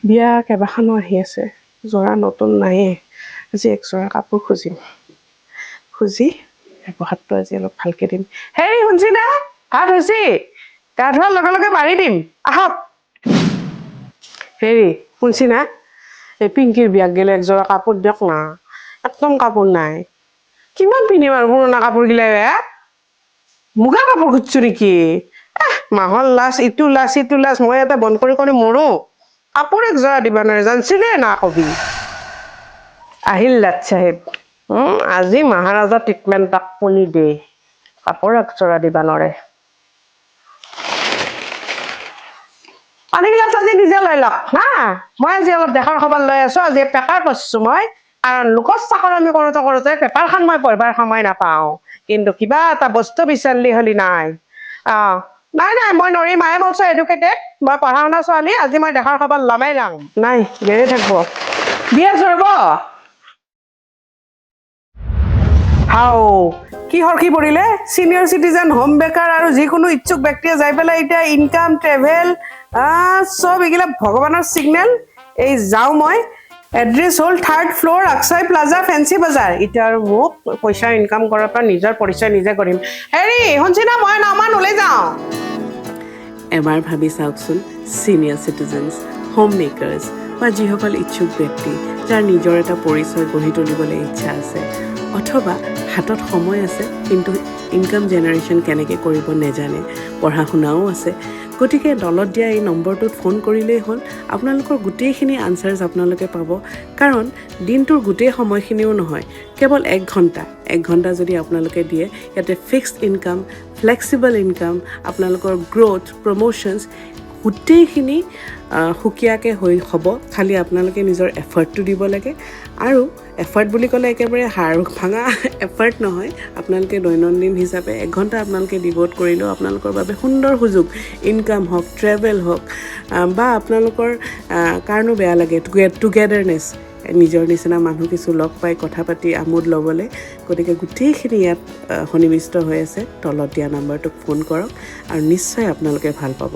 বিয়া কেইবাখনো আহি আছে, যোৰা নতুন নাইয়ে। আজি একযোৰা কাপোৰ খুজি ব্যৱহাৰটো আজি অলপ ভালকে দিম। হেৰি শুনছি না, ভাত হৈছে, গা ধোৱাৰ লগে লগে মাৰি দিম, আহক। হেৰি শুনছি না, এই পিংকিৰ বিয়াক গেলে একযোৰা কাপোৰ দিয়ক না, একদম কাপোৰ নাই। কিমান পিন্ধিম আৰু পুৰণা কাপোৰ গিলাই মুগা কাপোৰ খুজছো নেকি? মাহৰ লাজ ইটো লাজ সিটো লাজ, মই এটা বন্ধ কৰি মৰো। কাপোৰ একযোৰা দিবা নোৱাৰে, জানছিলে না কবি। আহিল লাট চাহেব, আজি মহাৰাজা ট্ৰিটমেণ্ট তাক পনি দে, কাপোৰ একযোৰা দিবা নোৱাৰে। পানীগিলাচ আজি নিজে লৈ লওক হা, মই আজি অলপ দেখাৰ খবৰ লৈ আছো, আজি পেকাৰ কৰিছো মই। কাৰণ লোকৰ চাকৰ আমি কৰোতে পেপাৰখন মই পঢ়িবাৰ সময় নাপাওঁ, কিন্তু কিবা এটা বস্তু বিচাৰিলি হলি নাই। নাই মই নৰি মায়ে বলছো এডুকেটেড, মই পঢ়া শুনা ছোৱালী, আজি মই দেখাৰ খবৰ লমেই যাম। নাই গেৰে থাকব বিয়া জৰব হাও কি সৰকি পৰিলে। চিনিয়ৰ চিটিজেন, হোম বেকাৰ আৰু যিকোনো ইচ্ছুক ব্যক্তিয়ে যাই পেলাই এতিয়া ইনকাম, ট্ৰেভেল চব এইগিলা ভগৱানৰ চিগনেল। এই যাওঁ মই, এড্ৰেছ হ'ল 3rd ফ্ল'ৰ আকচাই প্লাজা, ফেঞ্চি বজাৰ। এতিয়া আৰু মোক পইচা ইনকাম কৰাৰ পৰা নিজৰ পৰিচয় নিজে কৰিম। হেৰি শুনছি না, মই নামান ওলাই যাওঁ। এবাৰ ভাবি চাওকচোন, ছিনিয়ৰ চিটিজেনছ, হোম মেকাৰ্ছ বা যিসকল ইচ্ছুক ব্যক্তি যাৰ নিজৰ এটা পৰিচয় গঢ়ি তুলিবলৈ ইচ্ছা আছে, অথবা হাতত সময় আছে কিন্তু ইনকাম জেনেৰেশ্যন কেনেকৈ কৰিব নেজানে, পঢ়া শুনাও আছে, গতিকে দলত দিয়া এই নম্বৰটোত ফোন কৰিলেই হ'ল। আপোনালোকৰ গোটেইখিনি আনচাৰ্ছ আপোনালোকে পাব, কাৰণ দিনটোৰ গোটেই সময়খিনিও নহয়, কেৱল 1 ঘণ্টা যদি আপোনালোকে দিয়ে, ইয়াতে ফিক্সড ইনকাম, ফ্লেক্সিবল ইনকাম, আপোনালোকৰ গ্ৰ'থ, প্ৰমোশ্যনছ গোটেইখিনি সুকীয়াকৈ হ'ব। খালি আপোনালোকে নিজৰ এফৰ্টটো দিব লাগে। আৰু এফৰ্ট বুলি ক'লে একেবাৰে হাড় ভাঙা এফৰ্ট নহয়, আপোনালোকে দৈনন্দিন হিচাপে 1 ঘণ্টা আপোনালোকে ডিভ'ট কৰিলেও আপোনালোকৰ বাবে সুন্দৰ সুযোগ। ইনকাম হওক, ট্ৰেভেল হওক, বা আপোনালোকৰ কাৰণো বেয়া লাগে টুগেডাৰনেছ, নিজৰ নিচিনা মানুহ কিছু লগ পাই কথা পাতি আমোদ ল'বলৈ। গতিকে গোটেইখিনি ইয়াত সন্নিৱিষ্ট হৈ আছে। তলত দিয়া নাম্বাৰটোক ফোন কৰক আৰু নিশ্চয় আপোনালোকে ভাল পাব।